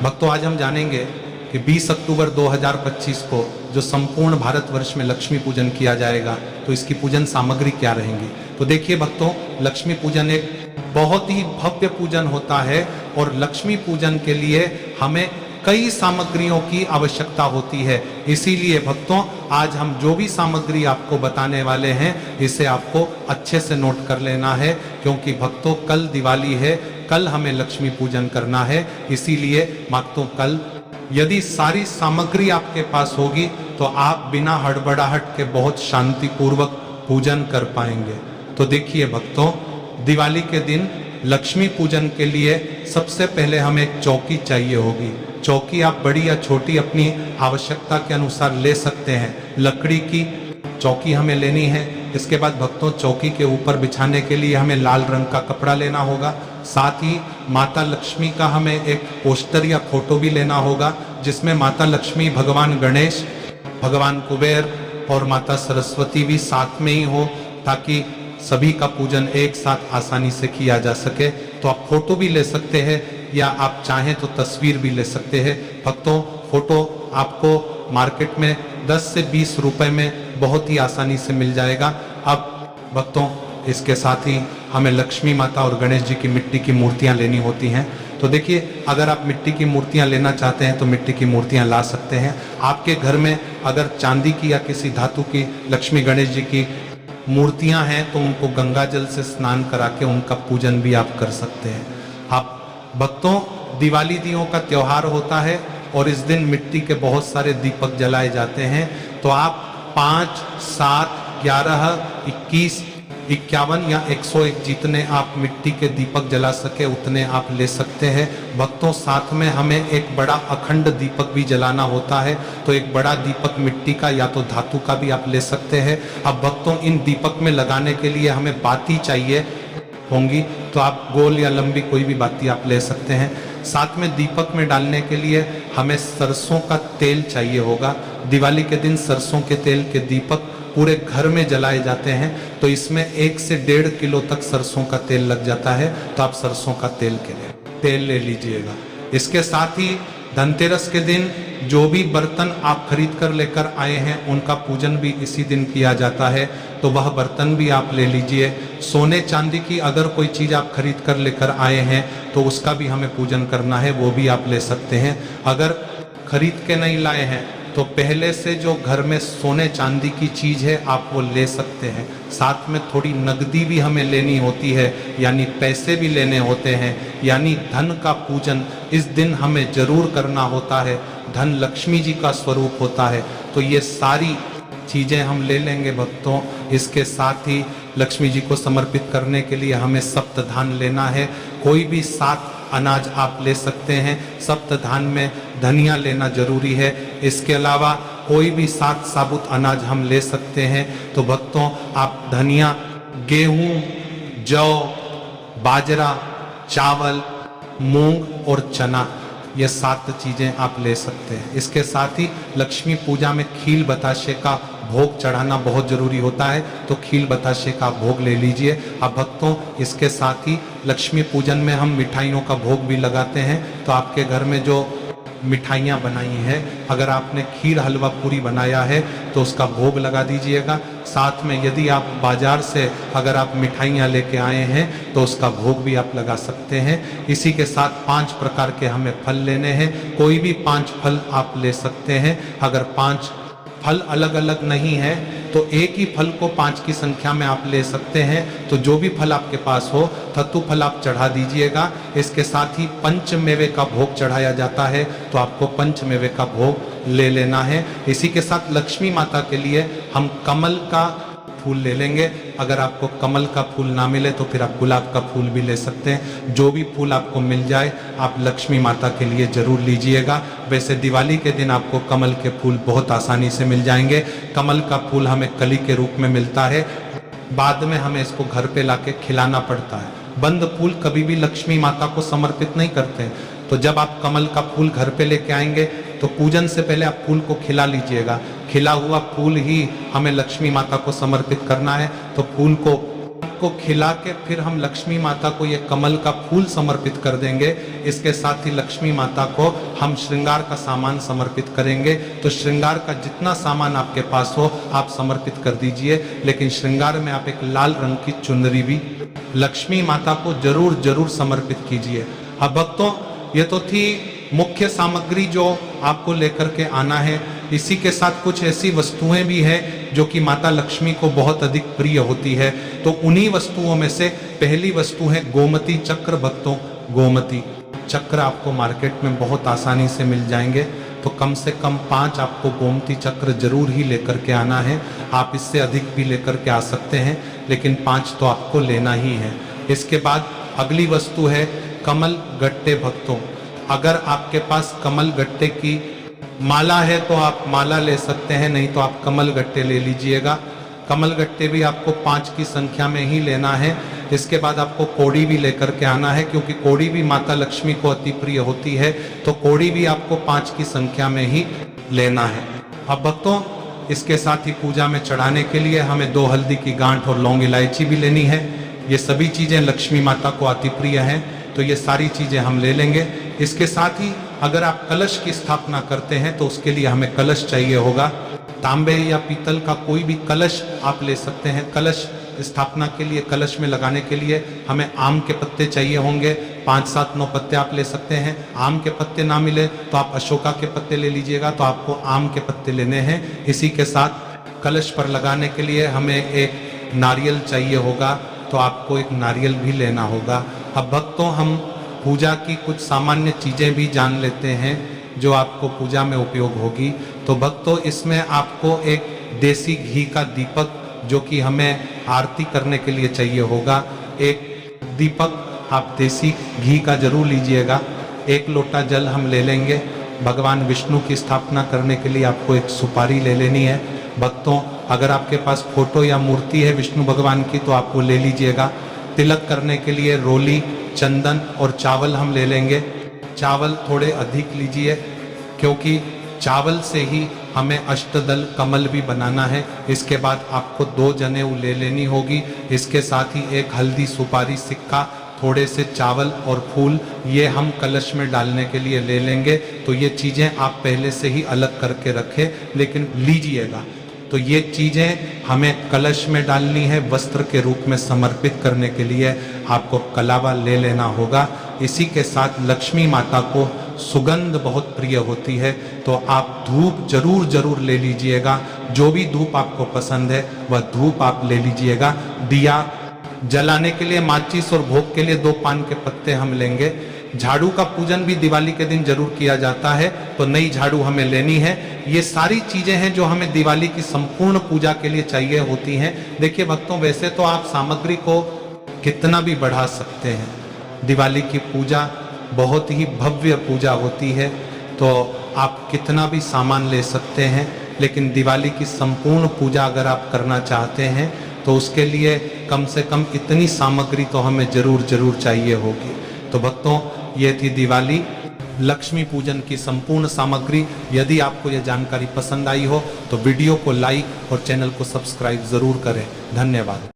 भक्तों, आज हम जानेंगे कि 20 अक्टूबर 2025 को जो संपूर्ण भारतवर्ष में लक्ष्मी पूजन किया जाएगा, तो इसकी पूजन सामग्री क्या रहेंगी। तो देखिए भक्तों, लक्ष्मी पूजन एक बहुत ही भव्य पूजन होता है और लक्ष्मी पूजन के लिए हमें कई सामग्रियों की आवश्यकता होती है। इसीलिए भक्तों, आज हम जो भी सामग्री आपको बताने वाले हैं, इसे आपको अच्छे से नोट कर लेना है, क्योंकि भक्तों कल दिवाली है, कल हमें लक्ष्मी पूजन करना है। इसीलिए भक्तों, कल यदि सारी सामग्री आपके पास होगी तो आप बिना हड़बड़ाहट के बहुत शांतिपूर्वक पूजन कर पाएंगे। तो देखिए भक्तों, दिवाली के दिन लक्ष्मी पूजन के लिए सबसे पहले हमें एक चौकी चाहिए होगी। चौकी आप बड़ी या छोटी अपनी आवश्यकता के अनुसार ले सकते हैं। लकड़ी की चौकी हमें लेनी है। इसके बाद भक्तों, चौकी के ऊपर बिछाने के लिए हमें लाल रंग का कपड़ा लेना होगा। साथ ही माता लक्ष्मी का हमें एक पोस्टर या फोटो भी लेना होगा, जिसमें माता लक्ष्मी, भगवान गणेश, भगवान कुबेर और माता सरस्वती भी साथ में ही हो, ताकि सभी का पूजन एक साथ आसानी से किया जा सके। तो आप फोटो भी ले सकते हैं या आप चाहें तो तस्वीर भी ले सकते हैं। भक्तों, फोटो आपको मार्केट में 10 से 20 रुपए में बहुत ही आसानी से मिल जाएगा। अब भक्तों, इसके साथ ही हमें लक्ष्मी माता और गणेश जी की मिट्टी की मूर्तियां लेनी होती हैं। तो देखिए, अगर आप मिट्टी की मूर्तियां लेना चाहते हैं तो मिट्टी की मूर्तियां ला सकते हैं। आपके घर में अगर चांदी की या किसी धातु की लक्ष्मी गणेश जी की मूर्तियां हैं तो उनको गंगा जल से स्नान करा के उनका पूजन भी आप कर सकते हैं। आप भक्तों, दिवाली दियों का त्योहार होता है और इस दिन मिट्टी के बहुत सारे दीपक जलाए जाते हैं। तो आप 5, 7, 11, 21, 51 या 101 जितने आप मिट्टी के दीपक जला सके उतने आप ले सकते हैं। भक्तों, साथ में हमें एक बड़ा अखंड दीपक भी जलाना होता है, तो एक बड़ा दीपक मिट्टी का या तो धातु का भी आप ले सकते हैं। अब भक्तों, इन दीपक में लगाने के लिए हमें बाती चाहिए होंगी, तो आप गोल या लंबी कोई भी बाती आप ले सकते हैं। साथ में दीपक में डालने के लिए हमें सरसों का तेल चाहिए होगा। दिवाली के दिन सरसों के तेल के दीपक पूरे घर में जलाए जाते हैं, तो इसमें 1 से 1.5 किलो तक सरसों का तेल लग जाता है। तो आप सरसों का तेल ले लीजिएगा। इसके साथ ही धनतेरस के दिन जो भी बर्तन आप खरीद कर लेकर आए हैं उनका पूजन भी इसी दिन किया जाता है, तो वह बर्तन भी आप ले लीजिए। सोने चांदी की अगर कोई चीज़ आप खरीद कर लेकर आए हैं तो उसका भी हमें पूजन करना है, वो भी आप ले सकते हैं। अगर खरीद के नहीं लाए हैं तो पहले से जो घर में सोने चांदी की चीज़ है आप वो ले सकते हैं। साथ में थोड़ी नकदी भी हमें लेनी होती है, यानी पैसे भी लेने होते हैं, यानी धन का पूजन इस दिन हमें जरूर करना होता है। धन लक्ष्मी जी का स्वरूप होता है, तो ये सारी चीज़ें हम ले लेंगे भक्तों। इसके साथ ही लक्ष्मी जी को समर्पित करने के लिए हमें सप्तधान लेना है। कोई भी 7 अनाज आप ले सकते हैं। सप्तधान में धनिया लेना जरूरी है। इसके अलावा कोई भी 7 साबुत अनाज हम ले सकते हैं। तो भक्तों, आप धनिया, गेहूं, जौ, बाजरा, चावल, मूंग और चना, ये 7 चीज़ें आप ले सकते हैं। इसके साथ ही लक्ष्मी पूजा में खील बताशे का भोग चढ़ाना बहुत जरूरी होता है, तो खील बताशे का भोग ले लीजिए। अब भक्तों, इसके साथ ही लक्ष्मी पूजन में हम मिठाइयों का भोग भी लगाते हैं। तो आपके घर में जो मिठाइयाँ बनाई हैं, अगर आपने खीर हलवा पूरी बनाया है तो उसका भोग लगा दीजिएगा। साथ में यदि आप बाजार से अगर आप मिठाइयाँ लेके आए हैं तो उसका भोग भी आप लगा सकते हैं। इसी के साथ 5 प्रकार के हमें फल लेने हैं। कोई भी 5 फल आप ले सकते हैं। अगर 5 फल अलग अलग नहीं है तो एक ही फल को 5 की संख्या में आप ले सकते हैं। तो जो भी फल आपके पास हो, धतु फल आप चढ़ा दीजिएगा। इसके साथ ही पंचमेवे का भोग चढ़ाया जाता है, तो आपको पंचमेवे का भोग ले लेना है। इसी के साथ लक्ष्मी माता के लिए हम कमल का फूल ले लेंगे। अगर आपको कमल का फूल ना मिले तो फिर आप गुलाब का फूल भी ले सकते हैं। जो भी फूल आपको मिल जाए आप लक्ष्मी माता के लिए जरूर लीजिएगा। वैसे दिवाली के दिन आपको कमल के फूल बहुत आसानी से मिल जाएंगे। कमल का फूल हमें कली के रूप में मिलता है, बाद में हमें इसको घर पे लाके खिलाना पड़ता है। बंद फूल कभी भी लक्ष्मी माता को समर्पित नहीं करते। तो जब आप कमल का फूल घर पे लेके आएंगे तो पूजन से पहले आप फूल को खिला लीजिएगा। खिला हुआ फूल ही हमें लक्ष्मी माता को समर्पित करना है। तो फूल को इनको खिला के फिर हम लक्ष्मी माता को ये कमल का फूल समर्पित कर देंगे। इसके साथ ही लक्ष्मी माता को हम श्रृंगार का सामान समर्पित करेंगे। तो श्रृंगार का जितना सामान आपके पास हो आप समर्पित कर दीजिए, लेकिन श्रृंगार में आप एक लाल रंग की चुनरी भी लक्ष्मी माता को जरूर जरूर समर्पित कीजिए। अब भक्तों, ये तो थी मुख्य सामग्री जो आपको लेकर के आना है। इसी के साथ कुछ ऐसी वस्तुएं भी हैं जो कि माता लक्ष्मी को बहुत अधिक प्रिय होती है। तो उन्हीं वस्तुओं में से पहली वस्तु है गोमती चक्र। भक्तों, गोमती चक्र आपको मार्केट में बहुत आसानी से मिल जाएंगे। तो कम से कम 5 आपको गोमती चक्र जरूर ही लेकर के आना है। आप इससे अधिक भी लेकर के आ सकते हैं, लेकिन 5 तो आपको लेना ही है। इसके बाद अगली वस्तु है कमल गट्टे। भक्तों, अगर आपके पास कमल गट्टे की माला है तो आप माला ले सकते हैं, नहीं तो आप कमल गट्टे ले लीजिएगा। कमल गट्टे भी आपको 5 की संख्या में ही लेना है। इसके बाद आपको कोड़ी भी लेकर के आना है, क्योंकि कोड़ी भी माता लक्ष्मी को अति प्रिय होती है। तो कोड़ी भी आपको 5 की संख्या में ही लेना है। अब भक्तों, इसके साथ ही पूजा में चढ़ाने के लिए हमें 2 हल्दी की गांठ और लौंग इलायची भी लेनी है। ये सभी चीजें लक्ष्मी माता को अति प्रिय हैं, तो ये सारी चीजें हम ले लेंगे। इसके साथ ही अगर आप कलश की स्थापना करते हैं तो उसके लिए हमें कलश चाहिए होगा। तांबे या पीतल का कोई भी कलश आप ले सकते हैं। कलश स्थापना के लिए, कलश में लगाने के लिए हमें आम के पत्ते चाहिए होंगे। 5, 7, 9 पत्ते आप ले सकते हैं। आम के पत्ते ना मिले तो आप अशोका के पत्ते ले लीजिएगा, तो आपको आम के पत्ते लेने हैं। इसी के साथ कलश पर लगाने के लिए हमें एक नारियल चाहिए होगा, तो आपको एक नारियल भी लेना होगा। अब भक्तों, हम पूजा की कुछ सामान्य चीजें भी जान लेते हैं जो आपको पूजा में उपयोग होगी। तो भक्तों, इसमें आपको एक देसी घी का दीपक, जो कि हमें आरती करने के लिए चाहिए होगा, एक दीपक आप देसी घी का जरूर लीजिएगा। 1 लोटा जल हम ले लेंगे। भगवान विष्णु की स्थापना करने के लिए आपको एक सुपारी ले लेनी है। भक्तों, अगर आपके पास फोटो या मूर्ति है विष्णु भगवान की तो आप वो ले लीजिएगा। तिलक करने के लिए रोली, चंदन और चावल हम ले लेंगे। चावल थोड़े अधिक लीजिए, क्योंकि चावल से ही हमें अष्टदल कमल भी बनाना है। इसके बाद आपको 2 जनेऊ ले लेनी होगी। इसके साथ ही एक हल्दी, सुपारी, सिक्का, थोड़े से चावल और फूल, ये हम कलश में डालने के लिए ले लेंगे। तो ये चीज़ें आप पहले से ही अलग करके रखें, लेकिन लीजिएगा। तो ये चीज़ें हमें कलश में डालनी है। वस्त्र के रूप में समर्पित करने के लिए आपको कलावा ले लेना होगा। इसी के साथ लक्ष्मी माता को सुगंध बहुत प्रिय होती है, तो आप धूप जरूर जरूर ले लीजिएगा। जो भी धूप आपको पसंद है वह धूप आप ले लीजिएगा। दिया जलाने के लिए माचिस और भोग के लिए 2 पान के पत्ते हम लेंगे। झाड़ू का पूजन भी दिवाली के दिन जरूर किया जाता है, तो नई झाड़ू हमें लेनी है। ये सारी चीजें हैं जो हमें दिवाली की संपूर्ण पूजा के लिए चाहिए होती हैं। देखिए भक्तों, वैसे तो आप सामग्री को कितना भी बढ़ा सकते हैं। दिवाली की पूजा बहुत ही भव्य पूजा होती है, तो आप कितना भी सामान ले सकते हैं, लेकिन दिवाली की संपूर्ण पूजा अगर आप करना चाहते हैं तो उसके लिए कम से कम इतनी सामग्री तो हमें जरूर जरूर चाहिए होगी। तो भक्तों, ये थी दिवाली लक्ष्मी पूजन की संपूर्ण सामग्री। यदि आपको यह जानकारी पसंद आई हो तो वीडियो को लाइक और चैनल को सब्सक्राइब जरूर करें। धन्यवाद।